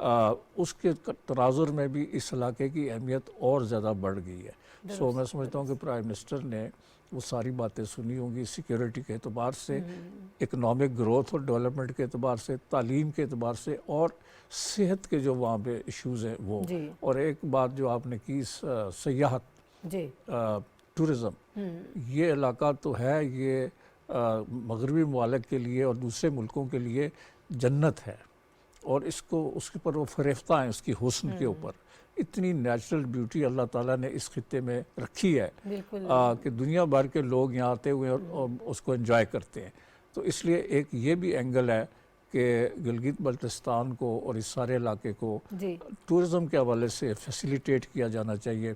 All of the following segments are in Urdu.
اس کے تناظر میں بھی اس علاقے کی اہمیت اور زیادہ بڑھ گئی ہے. سو میں سمجھتا ہوں کہ پرائم منسٹر نے وہ ساری باتیں سنی ہوں گی، سیکیورٹی کے اعتبار سے، اکنامک گروتھ اور ڈیولپمنٹ کے اعتبار سے، تعلیم کے اعتبار سے، اور صحت کے جو وہاں پہ ایشوز ہیں وہ. اور ایک بات جو آپ نے کی سیاحت، ٹورزم، یہ علاقہ تو ہے، یہ مغربی ممالک کے لیے اور دوسرے ملکوں کے لیے جنت ہے، اور اس کے اوپر وہ فریفتہ ہیں، اس کی حسن کے اوپر. اتنی نیچرل بیوٹی اللہ تعالیٰ نے اس خطے میں رکھی ہے کہ دنیا بھر کے لوگ یہاں آتے ہوئے اور اس کو انجوائے کرتے ہیں. تو اس لیے ایک یہ بھی اینگل ہے کہ گلگت بلتستان کو اور اس سارے علاقے کو ٹورزم کے حوالے سے فیسیلیٹیٹ کیا جانا چاہیے.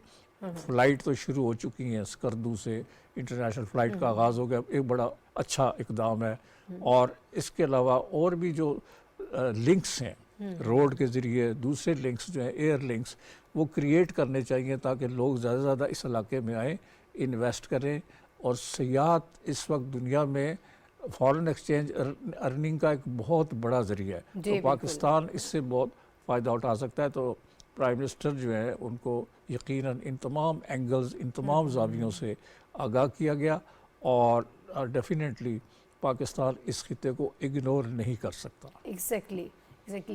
فلائٹ تو شروع ہو چکی ہیں، اسکردو سے انٹرنیشنل فلائٹ کا آغاز ہو گیا، ایک بڑا اچھا اقدام ہے. اور اس کے علاوہ اور بھی جو لنکس ہیں روڈ کے ذریعے، دوسرے لنکس جو ہیں ایئر لنکس، وہ کریٹ کرنے چاہیے تاکہ لوگ زیادہ سے زیادہ اس علاقے میں آئیں، انویسٹ کریں. اور سیاحت اس وقت دنیا میں فارن ایکسچینج ارننگ کا ایک بہت بڑا ذریعہ ہے. تو پاکستان اس سے بہت فائدہ اٹھا سکتا ہے. تو پرائم منسٹر جو ہے ان کو یقیناً ان تمام اینگلز، ان تمام زاویوں سے آگاہ کیا گیا، اور ڈیفینیٹلی پاکستان اس خطے کو اگنور نہیں کر سکتا. ایگزیکٹلی.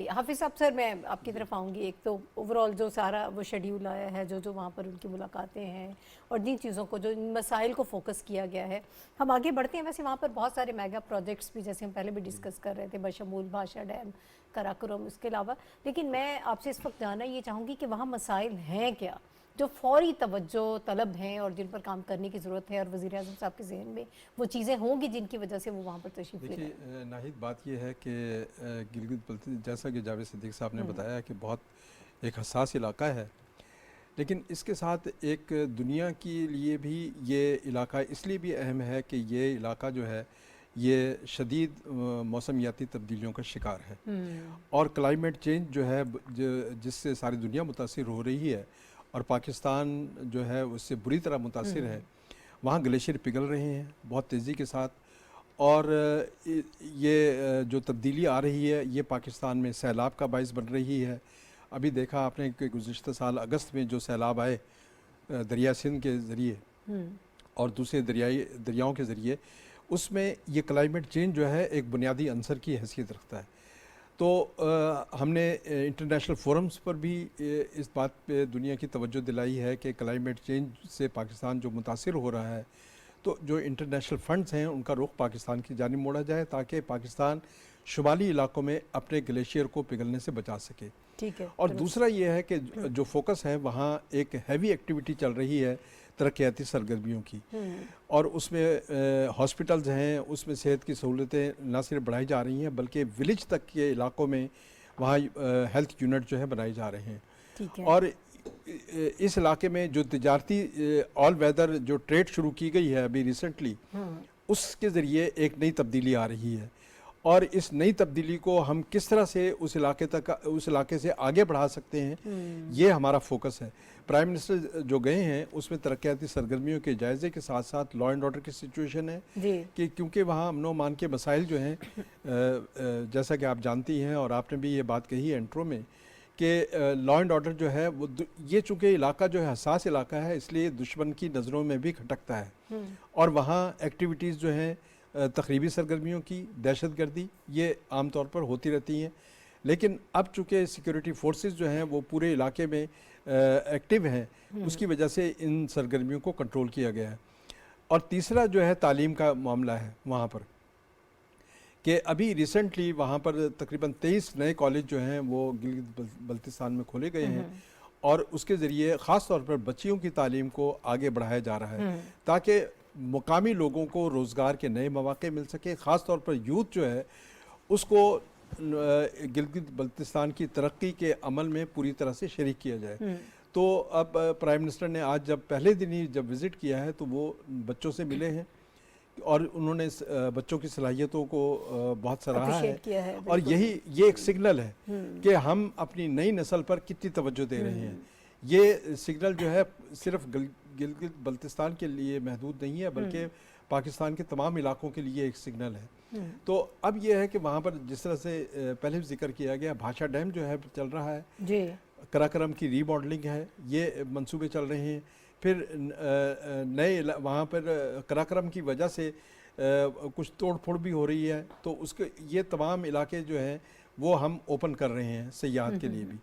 حافظ صاحب، سر میں آپ کی طرف آؤں گی. ایک تو اوورال جو سارا وہ شیڈیول آیا ہے، جو وہاں پر ان کی ملاقاتیں ہیں، اور جن چیزوں کو، جو ان مسائل کو فوکس کیا گیا ہے، ہم آگے بڑھتے ہیں. ویسے وہاں پر بہت سارے میگا پروجیکٹس بھی، جیسے ہم پہلے بھی ڈسکس کر رہے تھے، بشمول بھاشا ڈیم، کراکرم، اس کے علاوہ. لیکن میں آپ سے اس وقت جاننا یہ چاہوں گی کہ وہاں مسائل ہیں کیا جو فوری توجہ طلب ہیں اور جن پر کام کرنے کی ضرورت ہے، اور وزیر اعظم صاحب کے ذہن میں وہ چیزیں ہوں گی جن کی وجہ سے وہ وہاں پر تشریف لے رہے ہیں. دیکھیے ناہید، بات یہ ہے کہ گلگت بلتستان، جیسا کہ جاوید صدیق صاحب نے بتایا کہ بہت ایک حساس علاقہ ہے، لیکن اس کے ساتھ ایک دنیا کے لیے بھی یہ علاقہ اس لیے بھی اہم ہے کہ یہ علاقہ جو ہے یہ شدید موسمیاتی تبدیلیوں کا شکار ہے، اور کلائمیٹ چینج جو ہے جس سے ساری دنیا متاثر ہو رہی ہے، اور پاکستان جو ہے اس سے بری طرح متاثر ہے. وہاں گلیشیئر پگھل رہے ہیں بہت تیزی کے ساتھ، اور یہ جو تبدیلی آ رہی ہے یہ پاکستان میں سیلاب کا باعث بن رہی ہے. ابھی دیکھا آپ نے کہ گزشتہ سال اگست میں جو سیلاب آئے دریا سندھ کے ذریعے اور دوسرے دریاؤں کے ذریعے، اس میں یہ کلائمیٹ چینج جو ہے ایک بنیادی عنصر کی حیثیت رکھتا ہے. تو ہم نے انٹرنیشنل فورمز پر بھی اس بات پہ دنیا کی توجہ دلائی ہے کہ کلائمیٹ چینج سے پاکستان جو متاثر ہو رہا ہے، تو جو انٹرنیشنل فنڈز ہیں ان کا رخ پاکستان کی جانب موڑا جائے تاکہ پاکستان شمالی علاقوں میں اپنے گلیشیئر کو پگھلنے سے بچا سکے. ٹھیک ہے. اور دوسرا یہ ہے کہ جو فوکس ہے وہاں ایک ہیوی ایکٹیویٹی چل رہی ہے ترقیاتی سرگرمیوں کی، اور اس میں ہاسپٹلز ہیں، اس میں صحت کی سہولتیں نہ صرف بڑھائی جا رہی ہیں بلکہ ولیج تک کے علاقوں میں وہاں ہیلتھ یونٹ جو ہے بنائے جا رہے ہیں. اور اس علاقے میں جو تجارتی آل ویدر جو ٹریڈ شروع کی گئی ہے ابھی ریسنٹلی، اس کے ذریعے ایک نئی تبدیلی آ رہی ہے، اور اس نئی تبدیلی کو ہم کس طرح سے اس علاقے سے آگے بڑھا سکتے ہیں، یہ ہمارا فوکس ہے. پرائم منسٹر جو گئے ہیں اس میں ترقیاتی سرگرمیوں کے جائزے کے ساتھ ساتھ لا اینڈ آرڈر کی سچویشن ہے، کہ کیونکہ وہاں امن و امان کے مسائل جو ہیں، جیسا کہ آپ جانتی ہیں اور آپ نے بھی یہ بات کہی ہے انٹرو میں، کہ لا اینڈ آرڈر جو ہے وہ یہ چونکہ علاقہ جو ہے حساس علاقہ ہے، اس لیے دشمن کی نظروں میں بھی کھٹکتا ہے، اور وہاں ایکٹیویٹیز جو ہیں تخریبی سرگرمیوں کی، دہشت گردی، یہ عام طور پر ہوتی رہتی ہیں. لیکن اب چونکہ سیکیورٹی فورسز جو ہیں وہ پورے علاقے میں ایکٹیو ہیں، اس کی وجہ سے ان سرگرمیوں کو کنٹرول کیا گیا ہے. اور تیسرا جو ہے تعلیم کا معاملہ ہے وہاں پر، کہ ابھی ریسنٹلی وہاں پر تقریباً 23 نئے کالج جو ہیں وہ گلگت بلتستان میں کھولے گئے ہیں، اور اس کے ذریعے خاص طور پر بچیوں کی تعلیم کو آگے بڑھایا جا رہا ہے تاکہ مقامی لوگوں کو روزگار کے نئے مواقع مل سکے. خاص طور پر یوتھ جو ہے اس کو گلگت بلتستان کی ترقی کے عمل میں پوری طرح سے شریک کیا جائے. تو اب پرائم منسٹر نے آج جب پہلے دن ہی جب وزٹ کیا ہے تو وہ بچوں سے ملے ہیں، اور انہوں نے بچوں کی صلاحیتوں کو بہت سراہا ہے، اور یہ ایک سگنل ہے کہ ہم اپنی نئی نسل پر کتنی توجہ دے رہے ہیں. یہ سگنل جو ہے صرف گلگت بلتستان کے لیے محدود نہیں ہے بلکہ پاکستان کے تمام علاقوں کے لیے ایک سگنل ہے. تو اب یہ ہے کہ وہاں پر جس طرح سے پہلے بھی ذکر کیا گیا بھاشا ڈیم جو ہے چل رہا ہے جی کراکرم کی ری ماڈلنگ ہے, یہ منصوبے چل رہے ہیں. پھر نئے وہاں پر کراکرم کی وجہ سے کچھ توڑ پھوڑ بھی ہو رہی ہے, تو اس کے یہ تمام علاقے جو ہیں وہ ہم اوپن کر رہے ہیں سیاحت کے لیے بھی.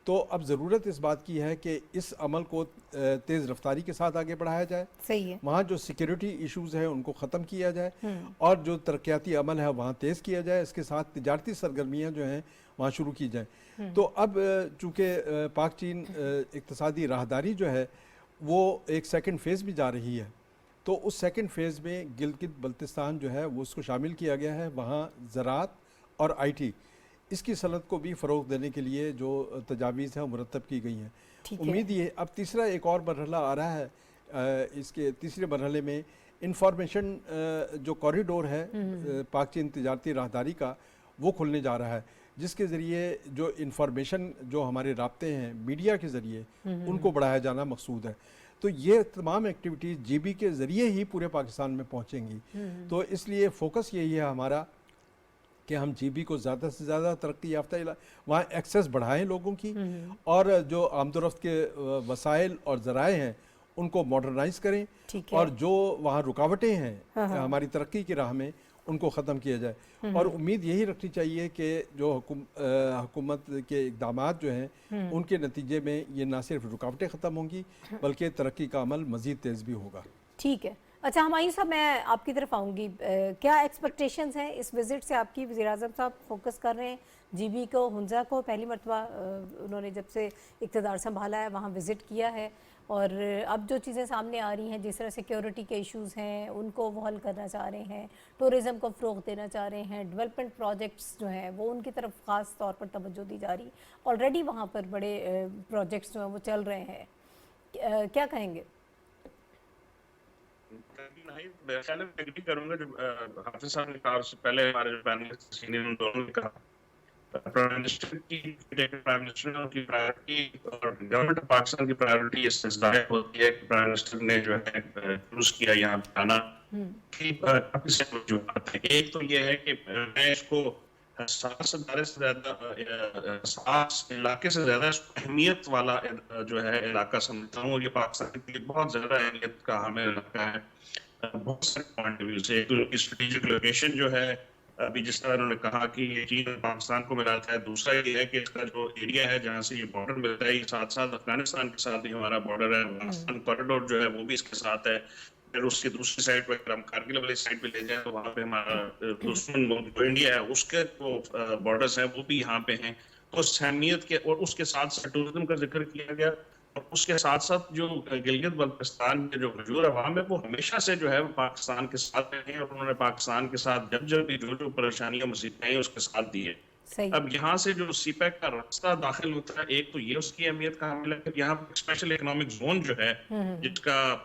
تو اب ضرورت اس بات کی ہے کہ اس عمل کو تیز رفتاری کے ساتھ آگے بڑھایا جائے. صحیح ہے. وہاں جو سیکیورٹی ایشوز ہیں ان کو ختم کیا جائے, اور جو ترقیاتی عمل ہے وہاں تیز کیا جائے. اس کے ساتھ تجارتی سرگرمیاں جو ہیں وہاں شروع کی جائیں. تو اب چونکہ پاک چین اقتصادی راہداری جو ہے وہ ایک سیکنڈ فیز بھی جا رہی ہے, تو اس سیکنڈ فیز میں گلگت بلتستان جو ہے وہ اس کو شامل کیا گیا ہے. وہاں زراعت اور آئی ٹی اس کی صنعت کو بھی فروغ دینے کے لیے جو تجاویز ہیں مرتب کی گئی ہیں. امید یہ اب تیسرا ایک اور مرحلہ آ رہا ہے, اس کے تیسرے مرحلے میں انفارمیشن جو کوریڈور ہے پاک چین تجارتی راہداری کا وہ کھلنے جا رہا ہے, جس کے ذریعے جو انفارمیشن جو ہمارے رابطے ہیں میڈیا کے ذریعے ان کو بڑھایا جانا مقصود ہے. تو یہ تمام ایکٹیویٹیز جی بی کے ذریعے ہی پورے پاکستان میں پہنچیں گی. تو اس لیے فوکس یہی ہے ہمارا کہ ہم جی بی کو زیادہ سے زیادہ ترقی یافتہ وہاں ایکسیس بڑھائیں لوگوں کی, اور جو آمد و رفت کے وسائل اور ذرائع ہیں ان کو ماڈرنائز کریں, اور جو وہاں رکاوٹیں ہیں ہماری ترقی کی راہ میں ان کو ختم کیا جائے. اور امید یہی رکھنی چاہیے کہ جو حکومت کے اقدامات جو ہیں ان کے نتیجے میں یہ نہ صرف رکاوٹیں ختم ہوں گی بلکہ ترقی کا عمل مزید تیز بھی ہوگا. ٹھیک ہے. اچھا ہمایوں صاحب میں آپ کی طرف آؤں گی, کیا ایکسپیکٹیشنز ہیں اس وزٹ سے آپ کی؟ وزیر اعظم صاحب فوکس کر رہے ہیں جی بی کو, ہنزا کو پہلی مرتبہ انہوں نے جب سے اقتدار سنبھالا ہے وہاں وزٹ کیا ہے, اور اب جو چیزیں سامنے آ رہی ہیں جس طرح سیکیورٹی کے ایشوز ہیں ان کو وہ حل کرنا چاہ رہے ہیں, ٹورزم کو فروغ دینا چاہ رہے ہیں, ڈیولپمنٹ پروجیکٹس جو ہیں وہ ان کی طرف خاص طور پر توجہ دی جا رہی. آلریڈی وہاں پر بڑے پروجیکٹس جو ہیں وہ چل رہے ہیں, کیا کہیں گے؟ میں خیال میں ایگری کروں گا جو حافظ صاحب نے کہا, اس سے پہلے ہمارے جو پینلسٹ سینئر ان دونوں نے کہا پرائم منسٹر کی پرائیورٹی اور گورنمنٹ آف پاکستان کی پرائیورٹی اس سے ظاہر ہوتی ہے کہ پرائم منسٹر نے جو ہے چوز کیا یہاں پہ آنا کی کافی سے وجوہات ہیں. ایک تو یہ ہے کہ میں اس کو حساس ادارے سے زیادہ حساس علاقے سے زیادہ اس کو اہمیت والا جو ہے علاقہ سمجھتا ہوں, اور یہ پاکستان کے لیے بہت زیادہ اہمیت کا حامل علاقہ ہے بہت سارے پوائنٹ آف ویو سے. ایک تو ان کی اسٹریٹجک لوکیشن جو ہے ابھی جس طرح انہوں نے کہا کہ یہ چین اور پاکستان کو ملاتا ہے. دوسرا یہ ہے کہ اس کا جو ایریا ہے جہاں سے یہ بارڈر ملتا ہے یہ ساتھ ساتھ افغانستان کے ساتھ ہی ہمارا بارڈر ہے. افغانستان کوریڈور جو ہے وہ بھی اس کے ساتھ ہے. پھر اس کی دوسری سائڈ پہ اگر ہم کارگل والی سائڈ پہ لے جائیں تو وہاں پہ ہمارا دشمن جو انڈیا ہے اس کے جو بارڈرز ہیں وہ بھی یہاں پہ ہیں. تو اس اہمیت کے اور اس کے ساتھ ساتھ ٹورزم کا ذکر کیا گیا, اور اس کے ساتھ ساتھ جو گلگت بلتستان کے جو وجود عوام ہے وہ ہمیشہ سے جو ہے وہ پاکستان کے ساتھ رہے ہیں, اور انہوں نے پاکستان کے ساتھ جب بھی جو پریشانیاں مصیبتیں ہیں اس کے ساتھ دی ہے. اب یہاں سے جو سی پیک کا راستہ داخل ہوتا ہے ایک تو یہ اس کی اہمیت کا حامل ہے کہ یہاں پر اسپیشل اکنامک زون جو ہے جس کا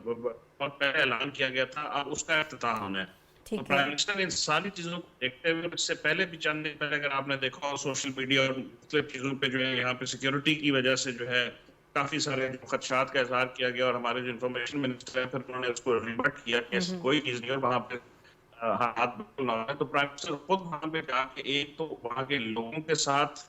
بہت پہلے اعلان کیا گیا تھا, اب اس کا افتتاح ہونا ہے. تو پرائم منسٹر نے ان ساری چیزوں کو دیکھتے ہوئے اس سے پہلے بھی چند دن پہلے اگر آپ نے دیکھا ہو سوشل میڈیا اور مختلف چیزوں پہ جو ہے یہاں پہ سیکیورٹی کی وجہ سے جو ہے کافی سارے خدشات کا اظہار کیا گیا, اور ہمارے جو انفارمیشن منسٹر ہیں پھر انہوں نے اس کو ریبٹ کیا کہ ایسی کوئی چیز نہیں, اور وہاں پہ حالات بالکل نہ ہے. تو پرائم منسٹر خود وہاں پہ جا کے ایک تو وہاں کے لوگوں کے ساتھ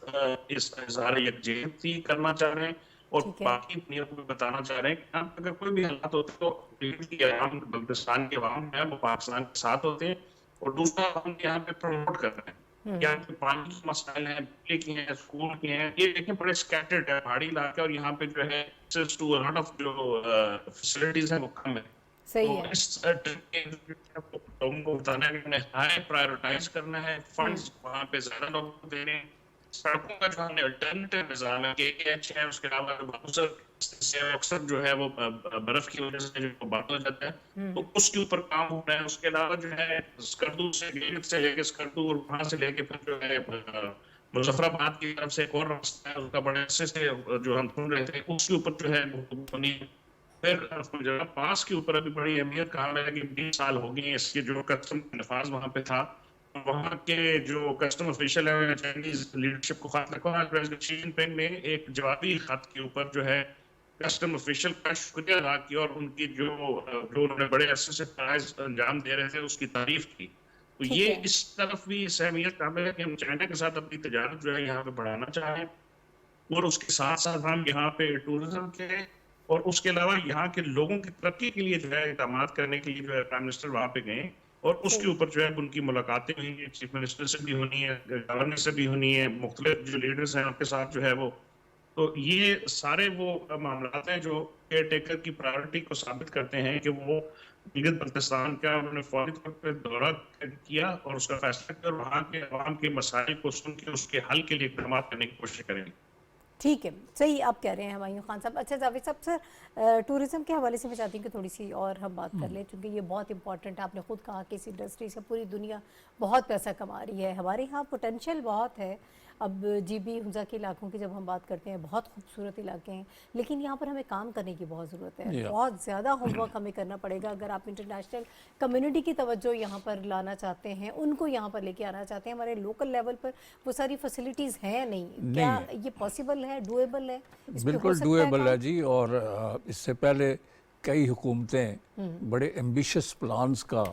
اس اظہار یکجہتی کرنا چاہ رہے ہیں, اور باقی دنیا کو بتانا چاہ رہے ہیں کہ اگر کوئی بھی حالات ہوتے ہیں تو عوام بلتستان کے عوام ہیں وہ پاکستان کے ساتھ ہوتے ہیں. اور دوسرا ہم یہاں پہ پروموٹ کر رہے ہیں, یہاں پہ پانی کے مسائل ہیں, بجلی کی ہیں, اسکول کی ہیں, یہ دیکھیں بڑے اسکیٹرڈ ہے پہاڑی علاقے, اور یہاں پہ جو ہے جو فیسلٹیز ہیں وہ کم ہے. تو اس لوگوں کو بتانا ہے کہ انہیں ہائی پرائیورٹائز کرنا ہے, فنڈز وہاں پہ زیادہ لوگوں کو دینے ہیں. سڑکوں کا جو ہم نے الٹرنیٹیو نظام ہے KKH ہے, اس کے علاوہ اکثر جو ہے وہ برف کی وجہ سے جو بند ہو جاتا ہے تو اس کے اوپر کام ہو رہا ہے. اس کے علاوہ جو ہے اسکردو سے گلگت سے لے کے اسکردو اور وہاں سے لے کے پھر جو ہے مظفر آباد کی طرف سے ایک اور راستہ ہے, اس کا بڑے عرصے سے جو ہم سن رہے تھے اس کے اوپر جو ہے بنی. پھر پاس کے اوپر ابھی بڑی اہمیت کہا ہے کہ 20 سال ہو گئی اس کے جو کسٹم نفاذ وہاں پہ تھا, وہاں کے جو کسٹم افیشل ہیں چائنیز لیڈرشپ کو خط لکھا. پریزیڈنٹ شی جن پنگ نے ایک جوابی خط کے اوپر جو ہے کسٹم آفیشل کا شکریہ ادا کیا اور ان کی جو انہوں نے بڑے عرصے سے فرائض انجام دے رہے تھے اس کی تعریف کی. تو ٹھیک یہ ہے. اس طرف بھی اہمیت قابل ہے کہ ہم چائنا کے ساتھ اپنی تجارت جو ہے یہاں پہ بڑھانا چاہیں اور اس کے ساتھ ساتھ ہم یہاں پہ ٹورزم کے اور اس کے علاوہ یہاں کے لوگوں کی ترقی کے لیے جو ہے اقدامات کرنے کے لیے جو ہے پرائم منسٹر وہاں پہ گئے اور اس کے اوپر جو ہے ان کی ملاقاتیں ہوئی ہیں, چیف منسٹر سے بھی ہونی ہے, گورنر سے بھی ہونی ہے, مختلف جو لیڈرز ہیں ان کے ساتھ جو ہے وہ. تو یہ سارے وہ معاملات ہیں جو کیئر ٹیکر کی پرائیورٹی کو ثابت کرتے ہیں کہ وہ گلگت بلتستان کا انہوں نے فوری طور پہ دورہ کیا اور اس کا فیصلہ کر وہاں کے عوام کے مسائل کو سن کے اس کے حل کے لیے اقدامات کرنے کی کوشش کریں گے. ٹھیک ہے, صحیح آپ کہہ رہے ہیں ہمایوں خان صاحب. اچھا جاوید صاحب, سر ٹورزم کے حوالے سے میں چاہتی ہوں کہ تھوڑی سی اور ہم بات کر لیں, چونکہ یہ بہت امپورٹنٹ ہے. آپ نے خود کہا کہ اس انڈسٹری سے پوری دنیا بہت پیسہ کما رہی ہے. ہمارے یہاں پوٹینشیل بہت ہے. اب جی بی ہنزا کے علاقوں کی جب ہم بات کرتے ہیں, بہت خوبصورت علاقے ہیں, لیکن یہاں پر ہمیں کام کرنے کی بہت ضرورت ہے. بہت زیادہ ہوم ورک ہمیں کرنا پڑے گا اگر آپ انٹرنیشنل کمیونٹی کی توجہ یہاں پر لانا چاہتے ہیں, ان کو یہاں پر لے کے آنا چاہتے ہیں. ہمارے لوکل لیول پر وہ ساری فیسلٹیز ہیں نہیں. کیا یہ پاسبل ہے, ڈویبل ہے؟ بالکل ڈویبل ہے جی. اور اس سے پہلے کئی حکومتیں بڑے ایمبیشس پلانز کا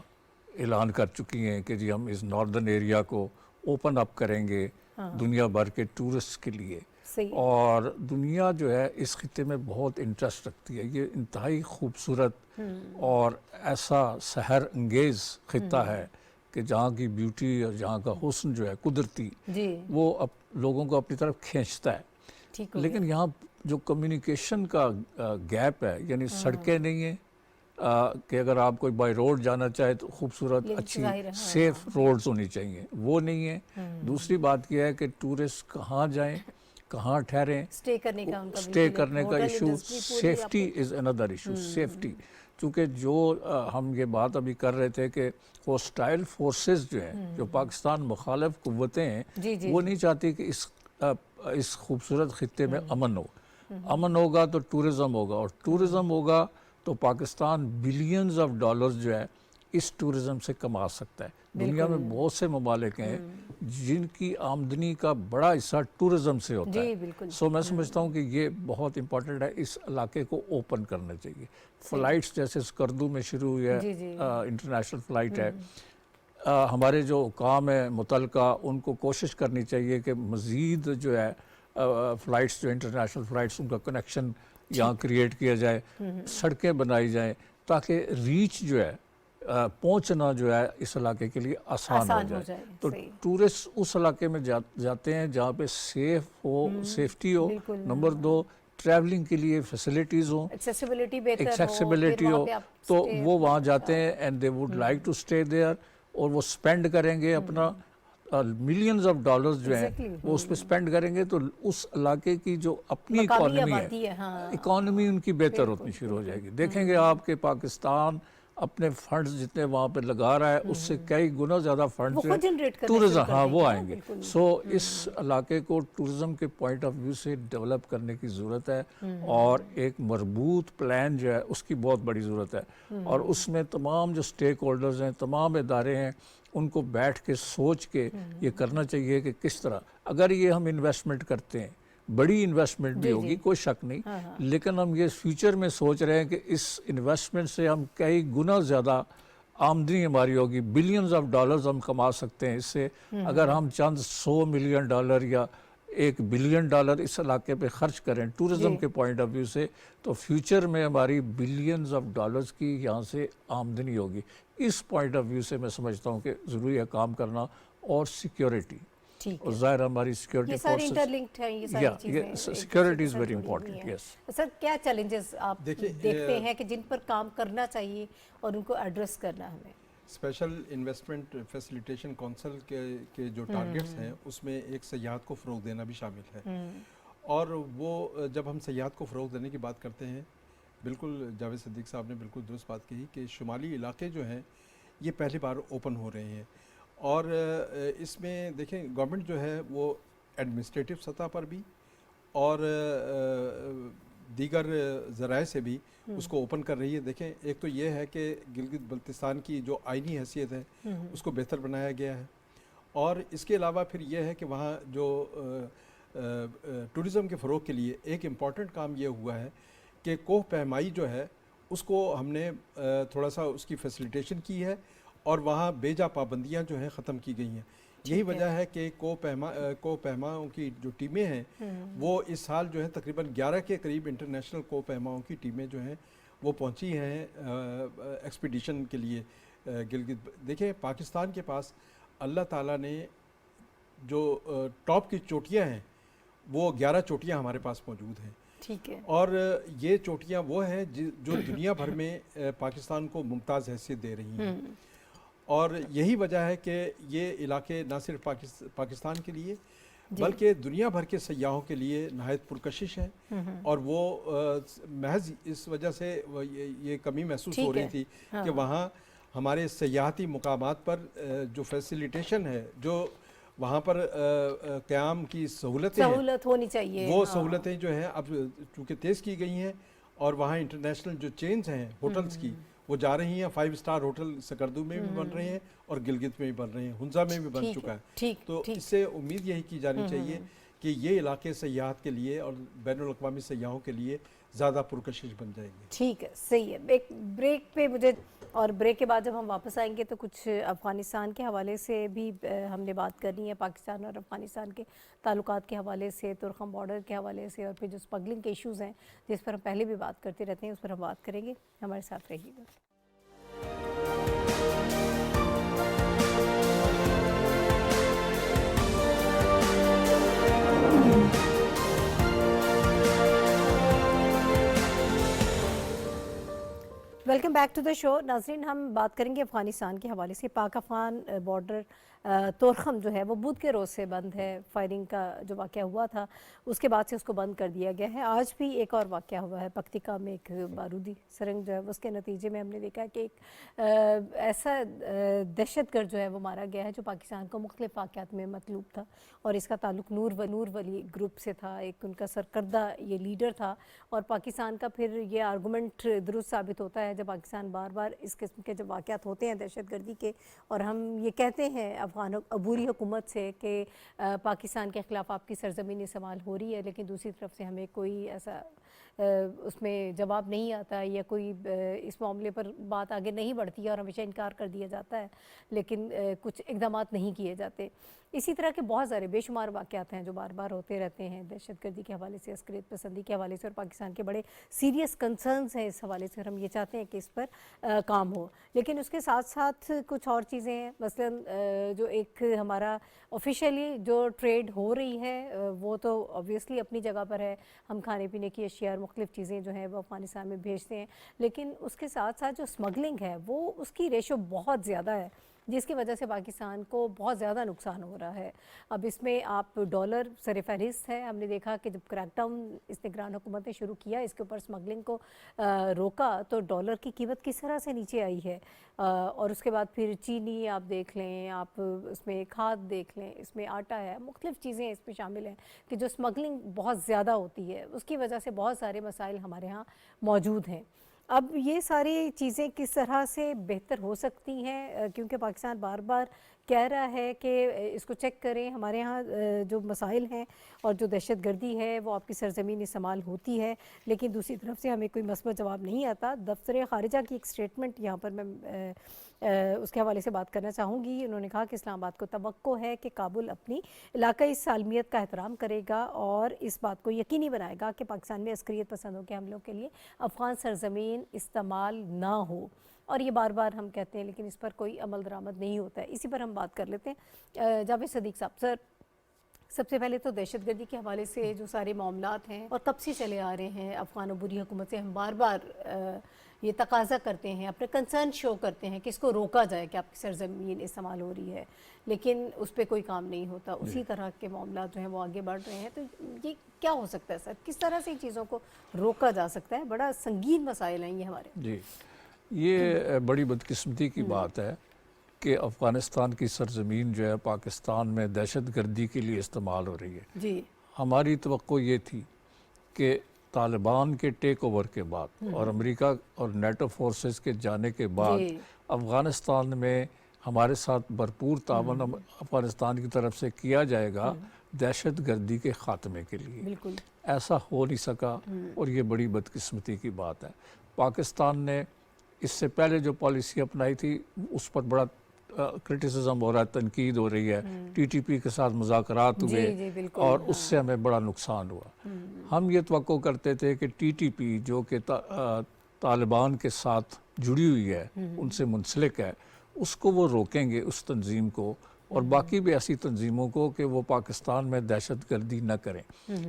اعلان کر چکی ہیں کہ جی ہم اس ناردرن ایریا کو اوپن اپ کریں گے دنیا بھر کے ٹورسٹ کے لیے. اور دنیا جو ہے اس خطے میں بہت انٹرسٹ رکھتی ہے. یہ انتہائی خوبصورت اور ایسا سحر انگیز خطہ ہے کہ جہاں کی بیوٹی اور جہاں کا حسن جو ہے قدرتی وہ لوگوں کو اپنی طرف کھینچتا ہے. لیکن یہاں جو کمیونیکیشن کا گیپ ہے, یعنی سڑکیں نہیں ہیں کہ اگر آپ کوئی بائی روڈ جانا چاہے تو خوبصورت اچھی سیف روڈز ہونی چاہیے, وہ نہیں ہے. دوسری بات یہ ہے کہ ٹورسٹ کہاں جائیں, کہاں ٹھہریں, اسٹے کرنے کا issue. Safety is another issue, safety. چونکہ جو ہم یہ بات ابھی کر رہے تھے کہ ہوسٹائل فورسز جو ہیں, جو پاکستان مخالف قوتیں ہیں, وہ نہیں چاہتی کہ اس خوبصورت خطے میں امن ہو. امن ہوگا تو ٹورزم ہوگا, اور ٹورزم ہوگا تو پاکستان بلینز آف ڈالرز جو ہے اس ٹورزم سے کما سکتا ہے. دنیا میں بہت سے ممالک ہیں جن کی آمدنی کا بڑا حصہ ٹورزم سے ہوتا ہے. سو میں سمجھتا ہوں کہ یہ بہت امپورٹنٹ ہے, اس علاقے کو اوپن کرنا چاہیے. فلائٹس جیسے اسکردو میں شروع ہوئی ہے, انٹرنیشنل فلائٹ ہے. ہمارے جو حکام ہیں متعلقہ ان کو کوشش کرنی چاہیے کہ مزید جو ہے فلائٹس, جو انٹرنیشنل فلائٹس, ان کا کنیکشن یہاں کریٹ کیا جائے, سڑکیں بنائی جائیں تاکہ ریچ جو ہے, پہنچنا جو ہے اس علاقے کے لیے آسان ہو جائے. تو ٹورسٹ اس علاقے میں جاتے ہیں جہاں پہ سیف ہو, سیفٹی ہو. نمبر 2, ٹریولنگ کے لیے فیسلٹیز ہوں, ایکسیسیبلٹی ہو, تو وہ وہاں جاتے ہیں and they would like to stay there. اور وہ سپینڈ کریں گے اپنا ملینز آف ڈالرز جو ہیں وہ اس پہ سپینڈ کریں گے, تو اس علاقے کی جو اپنی اکانومی ان کی بہتر ہوتی شروع ہو جائے گی. دیکھیں گے آپ کہ پاکستان اپنے فنڈز جتنے وہاں پہ لگا رہا ہے اس سے کئی گنا زیادہ فنڈ جو ہے ٹورزم وہ آئیں گے. سو اس علاقے کو ٹورزم کے پوائنٹ آف ویو سے ڈیولپ کرنے کی ضرورت ہے, اور ایک مربوط پلان جو ہے اس کی بہت بڑی ضرورت ہے. اور اس میں تمام جو سٹیک ہولڈرز ہیں, تمام ادارے ہیں, ان کو بیٹھ کے سوچ کے یہ کرنا چاہیے کہ کس طرح, اگر یہ ہم انویسٹمنٹ کرتے ہیں, بڑی انویسٹمنٹ بھی ہوگی کوئی شک نہیں, لیکن ہم یہ فیوچر میں سوچ رہے ہیں کہ اس انویسٹمنٹ سے ہم کئی گنا زیادہ آمدنی ہماری ہوگی, بلینز آف ڈالرز ہم کما سکتے ہیں اس سے. اگر ہم چند $100 ملین یا $1 بلین اس علاقے پہ خرچ کریں ٹورزم کے پوائنٹ آف ویو سے, تو فیوچر میں ہماری بلینز آف ڈالرز کی یہاں سے آمدنی ہوگی. اس پوائنٹ آف ویو سے میں سمجھتا ہوں کہ ضروری ہے کام کرنا. اور سیکیورٹی, اور ظاہر ہماری security forces, security is very important. Yes sir, کیا چیلنجز آپ دیکھتے ہیں کہ جن پر کام کرنا چاہیے اور ان کو ایڈریس کرنا ہمیں؟ اسپیشل انویسٹمنٹ فیسیلیٹیشن کونسل کے جو ٹارگٹس ہیں اس میں ایک سیاحت کو فروغ دینا بھی شامل ہے. اور وہ جب ہم سیاحت کو فروغ دینے کی بات کرتے ہیں, بالکل جاوید صدیق صاحب نے بالکل درست بات کہی کہ شمالی علاقے جو ہیں یہ پہلی بار اوپن ہو رہے ہیں. اور اس میں دیکھیں گورنمنٹ جو ہے وہ ایڈمنسٹریٹو سطح پر بھی اور دیگر ذرائع سے بھی اس کو اوپن کر رہی ہے. دیکھیں ایک تو یہ ہے کہ گلگت بلتستان کی جو آئینی حیثیت ہے اس کو بہتر بنایا گیا ہے, اور اس کے علاوہ پھر یہ ہے کہ وہاں جو ٹورزم کے فروغ کے لیے ایک امپورٹنٹ کام یہ ہوا ہے کہ کوہ پیمائی جو ہے اس کو ہم نے تھوڑا سا اس کی فیسیلیٹیشن کی ہے اور وہاں بیجا پابندیاں جو ہیں ختم کی گئی ہیں. یہی وجہ ہے کہ کوہ پیماؤں کی جو ٹیمیں ہیں وہ اس سال جو ہے تقریباً 11 کے قریب انٹرنیشنل کوہ پیماؤں کی ٹیمیں جو ہیں وہ پہنچی ہیں ایکسپیڈیشن کے لیے گلگت. دیکھیں پاکستان کے پاس اللہ تعالیٰ نے جو ٹاپ کی چوٹیاں ہیں وہ 11 چوٹیاں ہمارے پاس موجود ہیں. ٹھیک ہے. اور یہ چوٹیاں وہ ہیں جو دنیا بھر میں پاکستان کو ممتاز حیثیت دے رہی ہیں. اور یہی وجہ ہے کہ یہ علاقے نہ صرف پاکستان کے لیے بلکہ دنیا بھر کے سیاحوں کے لیے نہایت پرکشش ہے. اور وہ محض اس وجہ سے یہ کمی محسوس ہو رہی تھی کہ وہاں ہمارے سیاحتی مقامات پر جو فیسیلیٹیشن ہے، جو وہاں پر قیام کی سہولت ہونی چاہیے، وہ سہولتیں جو ہیں اب چونکہ تیز کی گئی ہیں اور وہاں انٹرنیشنل جو چینز ہیں ہوٹلز کی وہ جا رہی ہیں. 5 اسٹار ہوٹل سکردو میں بھی بن رہے ہیں اور گلگت میں بھی بن رہے ہیں، ہنزا میں بھی بن چکا ہے. تو اس سے امید یہی کی جانی چاہیے کہ یہ علاقے سیاحت کے لیے اور بین الاقوامی سیاحوں کے لیے زیادہ پرکشش بن جائیں گے. ٹھیک ہے، صحیح ہے. ایک بریک پہ مجھے، اور بریک کے بعد جب ہم واپس آئیں گے تو کچھ افغانستان کے حوالے سے بھی ہم نے بات کرنی ہے، پاکستان اور افغانستان کے تعلقات کے حوالے سے، تورخم بارڈر کے حوالے سے، اور پھر جو اسمگلنگ کے ایشوز ہیں جس پر ہم پہلے بھی بات کرتے رہتے ہیں اس پر ہم بات کریں گے. ہمارے ساتھ رہیے گا. ویلکم بیک ٹو دا شو. ناظرین، ہم بات کریں گے افغانستان کے حوالے سے. پاک افغان بارڈر تورخم جو ہے وہ بدھ کے روز سے بند ہے. فائرنگ کا جو واقعہ ہوا تھا اس کے بعد سے اس کو بند کر دیا گیا ہے. آج بھی ایک اور واقعہ ہوا ہے پکتیکا میں، ایک بارودی سرنگ جو ہے اس کے نتیجے میں ہم نے دیکھا کہ ایک ایسا دہشت گرد جو ہے وہ مارا گیا ہے جو پاکستان کو مختلف واقعات میں مطلوب تھا، اور اس کا تعلق نور ولی گروپ سے تھا. ایک ان کا سرکردہ یہ لیڈر تھا، اور پاکستان کا پھر یہ آرگومنٹ درست ثابت ہوتا ہے جب پاکستان بار بار اس قسم کے جب واقعات ہوتے ہیں دہشت گردی کے، اور ہم یہ کہتے ہیں عبوری حکومت سے کہ پاکستان کے خلاف آپ کی سرزمین استعمال ہو رہی ہے، لیکن دوسری طرف سے ہمیں کوئی ایسا اس میں جواب نہیں آتا، یا کوئی اس معاملے پر بات آگے نہیں بڑھتی ہے اور ہمیشہ انکار کر دیا جاتا ہے، لیکن کچھ اقدامات نہیں کیے جاتے. اسی طرح کے بہت سارے بے شمار واقعات ہیں جو بار بار ہوتے رہتے ہیں دہشت گردی کے حوالے سے، عسکریت پسندی کے حوالے سے، اور پاکستان کے بڑے سیریس کنسرنز ہیں اس حوالے سے، اور ہم یہ چاہتے ہیں کہ اس پر کام ہو. لیکن اس کے ساتھ ساتھ کچھ اور چیزیں ہیں، مثلا جو ایک ہمارا آفیشیلی جو ٹریڈ ہو رہی ہے وہ تو obviously اپنی جگہ پر ہے. ہم کھانے پینے کی اشیاء اور مختلف چیزیں جو ہیں وہ افغانستان میں بھیجتے ہیں، لیکن اس کے ساتھ ساتھ جو اسمگلنگ ہے وہ اس کی ریشو بہت زیادہ ہے، جس کی وجہ سے پاکستان کو بہت زیادہ نقصان ہو رہا ہے. اب اس میں آپ ڈالر سر فہرست ہے. ہم نے دیکھا کہ جب کریک ڈاؤن اس نگران حکومت نے شروع کیا اس کے اوپر اسمگلنگ کو روکا تو ڈالر کی قیمت کس طرح سے نیچے آئی ہے. اور اس کے بعد پھر چینی آپ دیکھ لیں، آپ اس میں کھاد دیکھ لیں، اس میں آٹا ہے، مختلف چیزیں اس میں شامل ہیں کہ جو اسمگلنگ بہت زیادہ ہوتی ہے، اس کی وجہ سے بہت سارے مسائل ہمارے ہاں موجود ہیں. اب یہ ساری چیزیں کس طرح سے بہتر ہو سکتی ہیں، کیونکہ پاکستان بار بار کہہ رہا ہے کہ اس کو چیک کریں، ہمارے ہاں جو مسائل ہیں اور جو دہشت گردی ہے وہ آپ کی سرزمین استعمال ہوتی ہے، لیکن دوسری طرف سے ہمیں کوئی مثبت جواب نہیں آتا. دفتر خارجہ کی ایک سٹیٹمنٹ یہاں پر میں اس کے حوالے سے بات کرنا چاہوں گی. انہوں نے کہا کہ اسلام آباد کو توقع ہے کہ کابل اپنی علاقائی سالمیت کا احترام کرے گا اور اس بات کو یقینی بنائے گا کہ پاکستان میں عسکریت پسندوں کے حملوں کے لیے افغان سرزمین استعمال نہ ہو. اور یہ بار بار ہم کہتے ہیں لیکن اس پر کوئی عمل درآمد نہیں ہوتا ہے. اسی پر ہم بات کر لیتے ہیں. جاوید صدیق صاحب، سر سب سے پہلے تو دہشت گردی کے حوالے سے جو سارے معاملات ہیں اور کب سے چلے آ رہے ہیں افغان عبوری حکومت سے، ہم بار بار یہ تقاضا کرتے ہیں، اپنے کنسرن شو کرتے ہیں کہ اس کو روکا جائے کہ آپ کی سرزمین استعمال ہو رہی ہے، لیکن اس پہ کوئی کام نہیں ہوتا. اسی طرح کے معاملات جو ہیں وہ آگے بڑھ رہے ہیں. تو یہ کیا ہو سکتا ہے سر؟ کس طرح سے چیزوں کو روکا جا سکتا ہے؟ بڑا سنگین مسائل ہیں یہ ہمارے. جی، یہ بڑی بدقسمتی کی بات ہے کہ افغانستان کی سرزمین جو ہے پاکستان میں دہشت گردی کے لیے استعمال ہو رہی ہے. جی، ہماری توقع یہ تھی کہ طالبان کے ٹیک اوور کے بعد اور امریکہ اور نیٹو فورسز کے جانے کے بعد افغانستان میں ہمارے ساتھ بھرپور تعاون افغانستان کی طرف سے کیا جائے گا، دہشت گردی کے خاتمے کے لیے. بالکل ایسا ہو نہیں سکا اور یہ بڑی بدقسمتی کی بات ہے. پاکستان نے اس سے پہلے جو پالیسی اپنائی تھی اس پر بڑا کرٹیسزم ہو رہا ہے, تنقید ہو رہی ہے. ٹی ٹی پی کے ساتھ مذاکرات ہوئے اور اس سے ہمیں بڑا نقصان ہوا. ہم یہ توقع کرتے تھے کہ ٹی ٹی پی جو کہ طالبان کے ساتھ جڑی ہوئی ہے, ان سے منسلک ہے, اس کو وہ روکیں گے, اس تنظیم کو اور باقی بھی ایسی تنظیموں کو کہ وہ پاکستان میں دہشت گردی نہ کریں.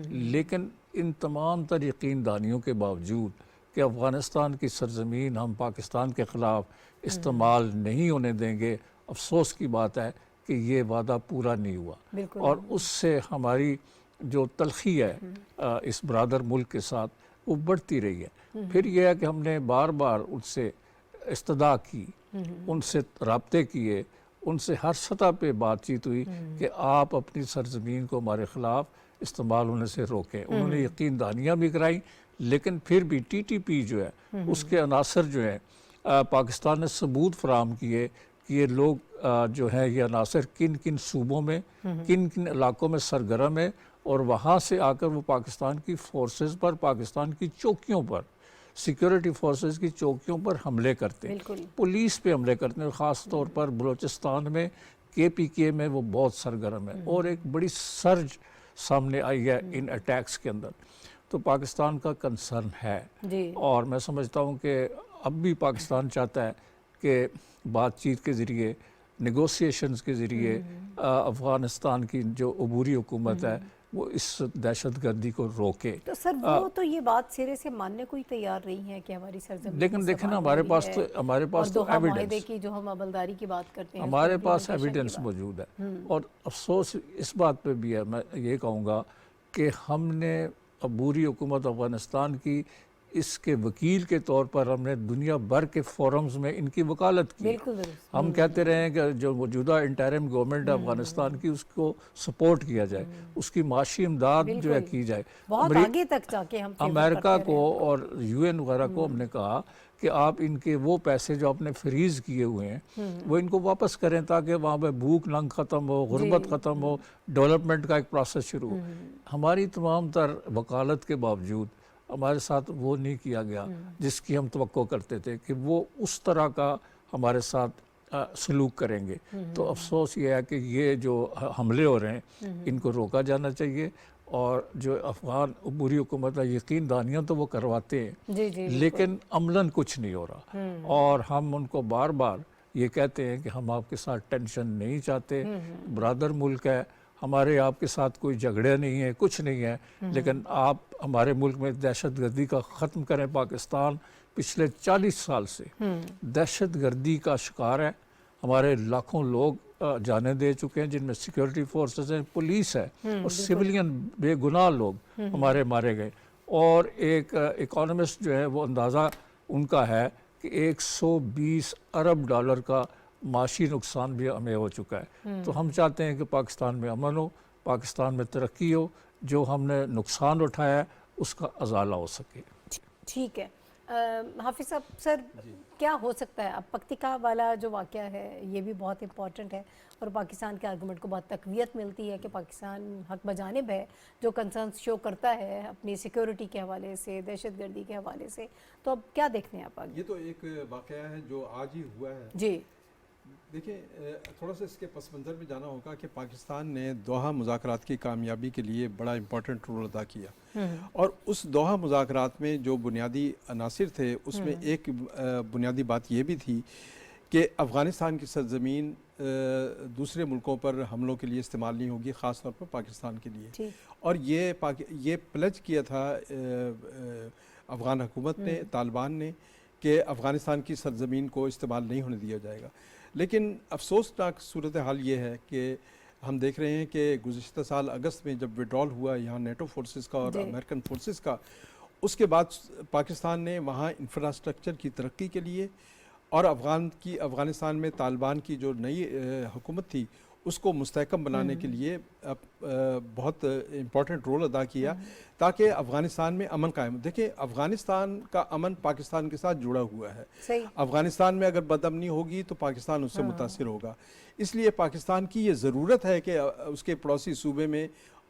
لیکن ان تمام تر یقین دانیوں کے باوجود کہ افغانستان کی سرزمین ہم پاکستان کے خلاف استعمال نہیں ہونے دیں گے, افسوس کی بات ہے کہ یہ وعدہ پورا نہیں ہوا. اور اس سے ہماری جو تلخی ہے اس برادر ملک کے ساتھ وہ بڑھتی رہی ہے. پھر یہ ہے کہ ہم نے بار بار ان سے استدعا کی, ان سے رابطے کیے, ان سے ہر سطح پہ بات چیت ہوئی کہ آپ اپنی سرزمین کو ہمارے خلاف استعمال ہونے سے روکیں. انہوں نے یقین دہانیاں بھی کرائیں, لیکن پھر بھی ٹی ٹی پی جو ہے اس کے عناصر جو ہیں پاکستان نے ثبوت فراہم کیے کہ یہ لوگ جو ہیں یہ عناصر کن کن صوبوں میں کن کن علاقوں میں سرگرم ہے, اور وہاں سے آ کر وہ پاکستان کی فورسز پر, پاکستان کی چوکیوں پر, سیکیورٹی فورسز کی چوکیوں پر حملے کرتے ہیں, پولیس پہ حملے کرتے ہیں. خاص طور پر بلوچستان میں کے پی کے میں وہ بہت سرگرم ہے اور ایک بڑی سرج سامنے آئی ہے ان اٹیکس کے اندر. تو پاکستان کا کنسرن ہے اور میں سمجھتا ہوں کہ اب بھی پاکستان چاہتا ہے کہ بات چیت کے ذریعے, نیگوسیشنز کے ذریعے افغانستان کی جو عبوری حکومت ہے وہ اس دہشت گردی کو روکے. تو سر وہ تو یہ بات سرے سے ماننے کو ہی تیار رہی ہیں کہ ہماری سرزمین لیکن دیکھیں نا ہمارے پاس تو معاہدے کی جو ہم عملداری کی بات کرتے ہیں ہمارے پاس ایویڈنس موجود ہے. اور افسوس اس بات پہ بھی ہے, میں یہ کہوں گا کہ ہم نے عبوری حکومت افغانستان کی اس کے وکیل کے طور پر ہم نے دنیا بھر کے فورمز میں ان کی وکالت کی. ہم کہتے رہے ہیں کہ جو موجودہ انٹرم گورنمنٹ افغانستان کی اس کو سپورٹ کیا جائے, اس کی معاشی امداد جو ہے کی جائے. بہت آگے تک جا کے ہم امریکہ کو اور یو این وغیرہ کو ہم نے کہا کہ آپ ان کے وہ پیسے جو آپ نے فریز کیے ہوئے ہیں وہ ان کو واپس کریں تاکہ وہاں پہ بھوک ننگ ختم ہو, غربت ختم ہو, ڈیولپمنٹ کا ایک پروسیس شروع ہو. ہماری تمام تر وکالت کے باوجود ہمارے ساتھ وہ نہیں کیا گیا جس کی ہم توقع کرتے تھے کہ وہ اس طرح کا ہمارے ساتھ سلوک کریں گے. تو افسوس یہ ہے کہ یہ جو حملے ہو رہے ہیں ان کو روکا جانا چاہیے. اور جو افغان عبوری حکومت ہے یقین دہانیاں تو وہ کرواتے ہیں لیکن عملاً کچھ نہیں ہو رہا. اور ہم ان کو بار بار یہ کہتے ہیں کہ ہم آپ کے ساتھ ٹینشن نہیں چاہتے, برادر ملک ہے, ہمارے آپ کے ساتھ کوئی جھگڑے نہیں ہے, کچھ نہیں ہے, لیکن آپ ہمارے ملک میں دہشت گردی کا ختم کریں. پاکستان پچھلے 40 سال سے دہشت گردی کا شکار ہے. ہمارے لاکھوں لوگ جانے دے چکے ہیں جن میں سیکیورٹی فورسز ہیں, پولیس ہے اور سیولین بے گناہ لوگ ہمارے مارے گئے. اور ایک اکانومسٹ جو ہے وہ اندازہ ان کا ہے کہ 120 ارب ڈالر کا معاشی نقصان بھی ہمیں ہو چکا ہے. تو ہم چاہتے ہیں کہ پاکستان میں امن ہو, پاکستان میں ترقی ہو, جو ہم نے نقصان اٹھایا ہے اس کا ازالہ ہو سکے. ٹھیک ہے حافظ صاحب, سر کیا ہو سکتا ہے؟ اب پکتیکا والا جو واقعہ ہے یہ بھی بہت امپورٹنٹ ہے اور پاکستان کے آرگومنٹ کو بہت تقویت ملتی ہے کہ پاکستان حق بجانب ہے جو کنسرنس شو کرتا ہے اپنی سیکیورٹی کے حوالے سے, دہشت گردی کے حوالے سے. تو اب کیا دیکھتے ہیں آپ آگے؟ یہ تو ایک واقعہ ہے جو آج ہی ہوا ہے. جی دیکھیں تھوڑا سا اس کے پس منظر میں جانا ہوگا کہ پاکستان نے دوحہ مذاکرات کی کامیابی کے لیے بڑا امپورٹنٹ رول ادا کیا, اور اس دوحہ مذاکرات میں جو بنیادی عناصر تھے اس میں ایک بنیادی بات یہ بھی تھی کہ افغانستان کی سرزمین دوسرے ملکوں پر حملوں کے لیے استعمال نہیں ہوگی, خاص طور پر پاکستان کے لیے. اور یہ پلج کیا تھا افغان حکومت نے, طالبان نے, کہ افغانستان کی سرزمین کو استعمال نہیں ہونے دیا جائے گا. لیکن افسوسناک صورتحال یہ ہے کہ ہم دیکھ رہے ہیں کہ گزشتہ سال اگست میں جب وڈرال ہوا یہاں نیٹو فورسز کا اور امریکن فورسز کا, اس کے بعد پاکستان نے وہاں انفراسٹرکچر کی ترقی کے لیے اور افغانستان میں طالبان کی جو نئی حکومت تھی اس کو مستحکم بنانے کے لیے بہت امپورٹنٹ رول ادا کیا تاکہ افغانستان میں امن قائم. دیکھیں افغانستان کا امن پاکستان کے ساتھ جڑا ہوا ہے. افغانستان میں اگر بدامنی ہوگی تو پاکستان اس سے متاثر ہوگا. اس لیے پاکستان کی یہ ضرورت ہے کہ اس کے پڑوسی صوبے میں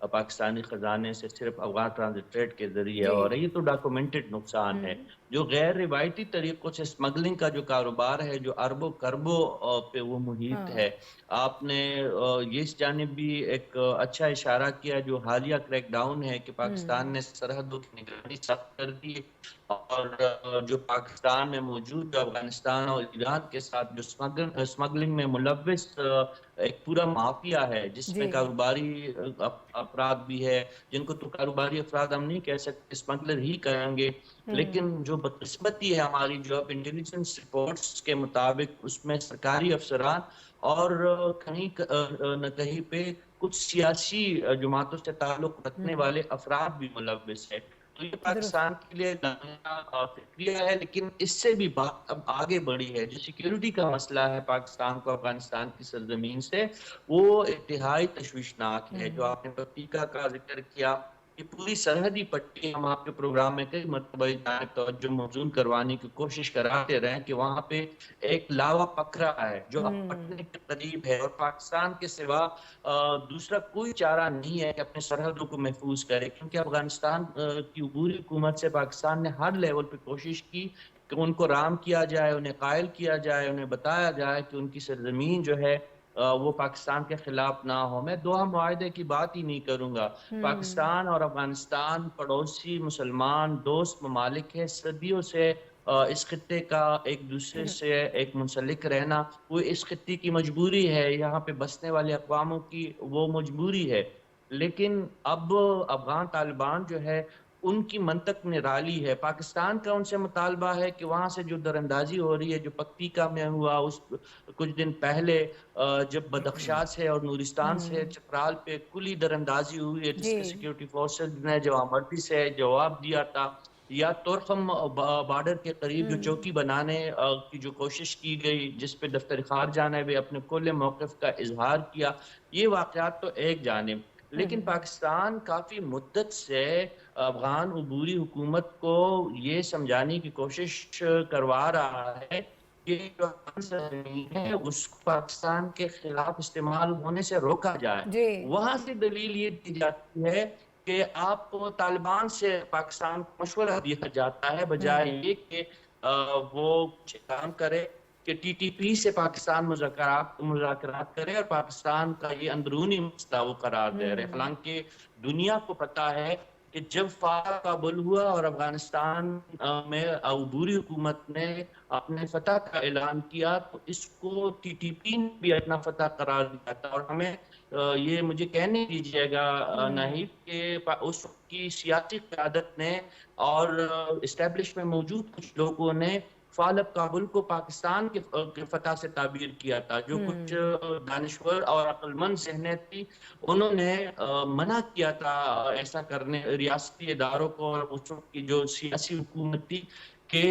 پاکستانی خزانے سے صرف افغان ٹرانزٹ ٹریڈ کے ذریعے جی۔ ہو رہی ہے، تو ڈاکومنٹڈ نقصان ہے۔ جو غیر روایتی طریقوں سے اسمگلنگ کا جو کاروبار ہے، جو اربوں کربوں پہ وہ محیط ہے، آپ نے یہ اس جانب بھی ایک اچھا اشارہ کیا، جو حالیہ کریک ڈاؤن ہے کہ پاکستان نے سرحدوں کی نگرانی سخت کر دی، اور جو پاکستان میں موجود جو افغانستان اور ایران کے ساتھ جو اسمگلنگ میں ملوث ایک پورا مافیا ہے، جس میں جی۔ کاروباری افراد بھی ہے، جن کو تو کاروباری افراد ہم نہیں کہہ سکتے، اسمگلر ہی کہیں گے، لیکن جو بدقسمتی ہے ہماری، جو اب انٹیلیجنس رپورٹس کے مطابق اس میں سرکاری افسران اور کہیں نہ کہیں پہ کچھ سیاسی جماعتوں سے تعلق رکھنے والے افراد بھی ملوث ہے۔ تو یہ پاکستان کے لیے نیا فکریہ ہے، لیکن اس سے بھی بات اب آگے بڑھی ہے۔ جو سیکیورٹی کا مسئلہ ہے پاکستان کو افغانستان کی سرزمین سے، وہ انتہائی تشویشناک ہے۔ جو آپ نے پکتیکا کا ذکر کیا، یہ پوری سرحدی پٹی ہم آپ کے پروگرام میں کئی مرتبہ توجہ موزون کروانے کی کوشش کراتے رہے کہ وہاں پہ ایک لاوا پکھرا ہے جو اب پٹنے کے قریب ہے، اور پاکستان کے سوا دوسرا کوئی چارہ نہیں ہے کہ اپنے سرحدوں کو محفوظ کرے، کیونکہ افغانستان کی عبوری حکومت سے پاکستان نے ہر لیول پہ کوشش کی کہ ان کو رام کیا جائے، انہیں قائل کیا جائے، انہیں بتایا جائے کہ ان کی سرزمین جو ہے وہ پاکستان کے خلاف نہ ہو۔ میں دوحہ معاہدے کی بات ہی نہیں کروں گا۔ پاکستان اور افغانستان پڑوسی مسلمان دوست ممالک ہے، صدیوں سے اس خطے کا ایک دوسرے سے ایک منسلک رہنا وہ اس خطے کی مجبوری ہے، یہاں پہ بسنے والے اقواموں کی وہ مجبوری ہے۔ لیکن اب افغان طالبان جو ہے ان کی منطق نرالی ہے۔ پاکستان کا ان سے مطالبہ ہے کہ وہاں سے جو دراندازی ہو رہی ہے، جو پکتیکا میں ہوا، اس کچھ دن پہلے جب بدخشاں سے اور نورستان سے چترال پہ کلی دراندازی ہوئی ہے، جس کے سیکیورٹی فورسز نے جوابمردی سے جواب دیا تھا، یا تورخم بارڈر کے قریب جو چوکی بنانے کی جو کوشش کی گئی، جس پہ دفتر خارجہ نے بھی اپنے کل موقف کا اظہار کیا، یہ واقعات تو ایک جانب، لیکن پاکستان کافی مدت سے افغان عبوری حکومت کو یہ سمجھانے کی کوشش کروا رہا ہے کہ جو زمین ہے اس کو پاکستان کے خلاف استعمال ہونے سے روکا جائے۔ وہاں سے دلیل یہ دی جاتی ہے کہ آپ کو طالبان سے پاکستان کو مشورہ دیا جاتا ہے، بجائے یہ کہ وہ کام کرے کہ ٹی ٹی پی سے پاکستان مذاکرات کرے اور پاکستان کا یہ اندرونی مسئلہ وہ قرار دے رہے۔ حالانکہ دنیا کو پتہ ہے کہ جب فاتح کابل ہوا اور افغانستان میں عبوری حکومت نے اپنے فتح کا اعلان کیا، تو اس کو ٹی ٹی پی نے بھی اپنا فتح قرار دیا تھا، اور ہمیں یہ مجھے کہنے دیجیے گا ناہید کہ اس کی سیاسی قیادت نے اور اسٹیبلش میں موجود کچھ لوگوں نے فعال کابل کو پاکستان کے فتح سے تعبیر کیا تھا۔ جو کچھ دانشور اور عقل مند ذہنیت تھی، انہوں نے منع کیا تھا ایسا کرنے ریاستی اداروں کو، اور اس وقت کی جو سیاسی حکومت تھی، کہ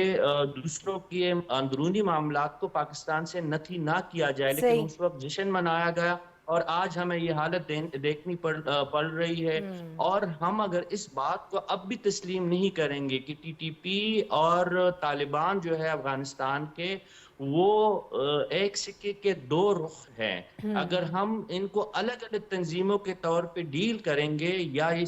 دوسروں کے اندرونی معاملات کو پاکستان سے نفی نہ کیا جائے، لیکن اس وقت جشن منایا گیا، اور آج ہمیں یہ حالت دیکھنی پڑ رہی ہے۔ اور ہم اگر اس بات کو اب بھی تسلیم نہیں کریں گے کہ ٹی ٹی پی اور طالبان جو ہے افغانستان کے، وہ ایک سکے کے دو رخ ہیں، اگر ہم ان کو الگ الگ تنظیموں کے طور پہ ڈیل کریں گے، یا یہ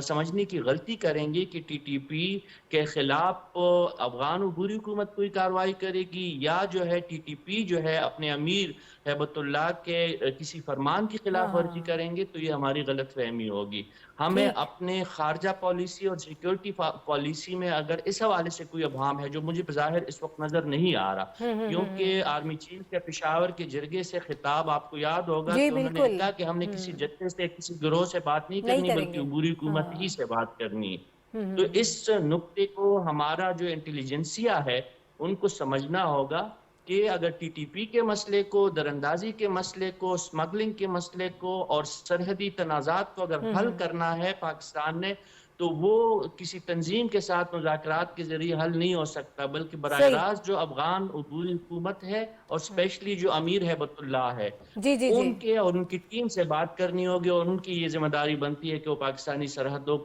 سمجھنے کی غلطی کریں گے کہ ٹی ٹی پی کے خلاف افغان عبوری حکومت کوئی کارروائی کرے گی، یا جو ہے ٹی ٹی پی جو ہے اپنے امیر ہیبت اللہ کے کسی فرمان کی خلاف ورزی کریں گے، تو یہ ہماری غلط فہمی ہوگی۔ ہمیں اپنے خارجہ پالیسی اور سیکیورٹی پالیسی میں اگر اس حوالے سے کوئی ابہام ہے، جو مجھے بظاہر اس وقت نظر نہیں آ رہا، کیونکہ آرمی چیف کے پشاور کے جرگے سے خطاب آپ کو یاد ہوگا کہ انہوں نے کہا کہ ہم نے کسی جتھے سے کسی گروہ سے بات نہیں کرنی، بلکہ عبوری حکومت ہی سے بات کرنی ہے۔ تو اس نقطے کو ہمارا جو انٹیلیجنسیا ہے ان کو سمجھنا ہوگا کہ اگر ٹی ٹی پی کے مسئلے کو، دراندازی کے مسئلے کو، سمگلنگ کے مسئلے کو اور سرحدی تنازعات کو اگر حل کرنا ہے پاکستان نے، تو وہ کسی تنظیم کے ساتھ مذاکرات کے ذریعے حل نہیں ہو سکتا، بلکہ براہ راست جو افغان عبوری حکومت ہے اور اسپیشلی جو امیر ہیبت اللہ ہے، ان کے اور ان کی ٹیم سے بات کرنی ہوگی، اور ان کی یہ ذمہ داری بنتی ہے کہ وہ پاکستانی سرحدوں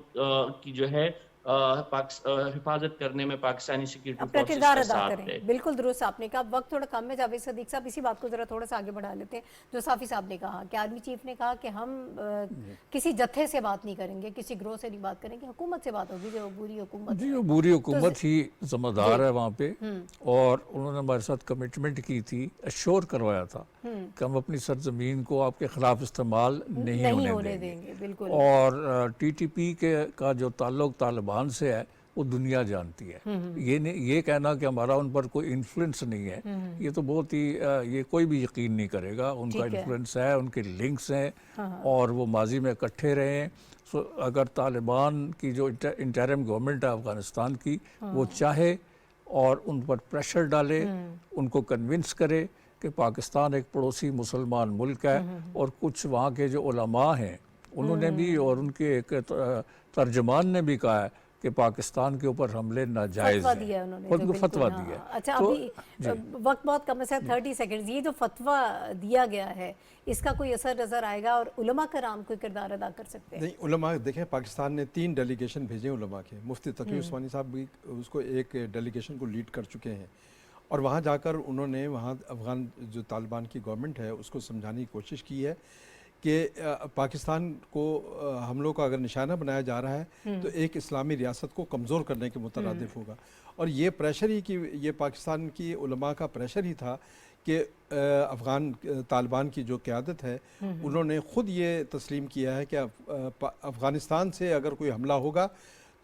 کی جو ہے حفاظت کرنے میں پاکستانی سیکورٹی اپنا فورسز کردار کا ادا ساتھ کریں. دے. بالکل درست آپ نے کہا. وقت تھوڑا کم ہے. جاوید صدیق صاحب اسی بات کو ذرا تھوڑا سا آگے بڑھا لیتے ہیں جو صافی صاحب نے کہا کہ آرمی چیف نے کہا کہ ہم کسی جتھے سے بات نہیں کریں گے, کسی گروہ سے نہیں بات کریں گے, حکومت سے بات ہوگی جو عبوری حکومت جی ہے. عبوری حکومت ہی ذمہ دار ہے وہاں پہ, اور انہوں نے ہمارے ساتھ کمٹمنٹ کی تھی, ایشور کروایا تھا کہ ہم اپنی سرزمین کو آپ کے خلاف استعمال نہیں ہونے دیں گے. بالکل. اور ٹی ٹی پی کا جو تعلق طالبان سے ہے وہ دنیا جانتی ہے. یہ کہنا کہ ہمارا ان پر کوئی انفلوئنس نہیں ہے, یہ تو بہت ہی یہ کوئی بھی یقین نہیں کرے گا. ان کا انفلوئنس ہے, ان کے لنکس ہیں, اور وہ ماضی میں اکٹھے رہے ہیں. اگر طالبان کی جو انٹرم گورنمنٹ ہے افغانستان کی وہ چاہے اور ان پر پریشر ڈالے, ان کو کنونس کرے کہ پاکستان ایک پڑوسی مسلمان ملک ہے, اور کچھ وہاں کے جو علماء ہیں انہوں نے بھی اور ان کے ایک ترجمان نے بھی کہا ہے کہ پاکستان کے اوپر حملے ناجائز ہیں. فتویٰ دیا انہوں نے, خود کو فتویٰ ہاں. دیا. اچھا ابھی وقت بہت کم ہے سر, 30 سیکنڈز. یہ جو فتویٰ دیا گیا ہے اس کا کوئی اثر نظر آئے گا, اور علماء کرام کوئی کردار ادا کر سکتے ہیں؟ نہیں, علماء دیکھیں پاکستان نے 3 ڈیلیگیشن بھیجے علماء کے. مفتی تقی عثمانی صاحب بھی اس کو ایک ڈیلیگیشن کو لیڈ کر چکے ہیں, اور وہاں جا کر انہوں نے وہاں افغان جو طالبان کی گورنمنٹ ہے اس کو سمجھانے کی کوشش کی ہے کہ پاکستان کو حملوں کا اگر نشانہ بنایا جا رہا ہے تو ایک اسلامی ریاست کو کمزور کرنے کے مترادف ہوگا. اور یہ پریشر ہی یہ پاکستان کی علماء کا پریشر ہی تھا کہ افغان طالبان کی جو قیادت ہے انہوں نے خود یہ تسلیم کیا ہے کہ افغانستان سے اگر کوئی حملہ ہوگا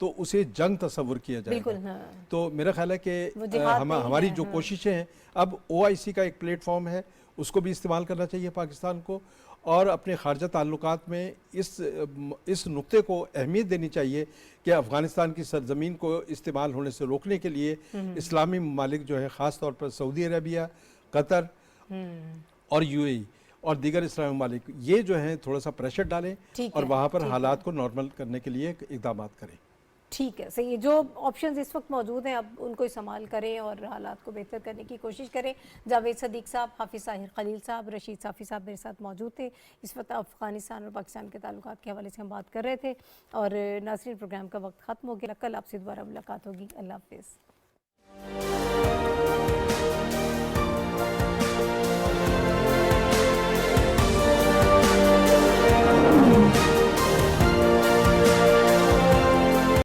تو اسے جنگ تصور کیا جائے گا. تو میرا خیال ہے کہ ہماری جو کوششیں ہیں, اب OIC کا ایک پلیٹ فارم ہے, اس کو بھی استعمال کرنا چاہیے پاکستان کو, اور اپنے خارجہ تعلقات میں اس نقطے کو اہمیت دینی چاہیے کہ افغانستان کی سرزمین کو استعمال ہونے سے روکنے کے لیے اسلامی ممالک جو ہے, خاص طور پر سعودی عربیہ, قطر اور UAE اور دیگر اسلامی ممالک, یہ جو ہیں تھوڑا سا پریشر ڈالیں اور وہاں پر حالات کو نارمل کرنے کے لیے اقدامات کریں. ٹھیک ہے صحیح. جو آپشنز اس وقت موجود ہیں اب ان کو استعمال کریں اور حالات کو بہتر کرنے کی کوشش کریں. جاوید صدیق صاحب, حافظ طاہر خلیل صاحب, رشید صافی صاحب میرے ساتھ موجود تھے. اس وقت افغانستان اور پاکستان کے تعلقات کے حوالے سے ہم بات کر رہے تھے, اور ناظرین پروگرام کا وقت ختم ہو گیا. کل آپ سے دوبارہ ملاقات ہوگی. اللہ حافظ.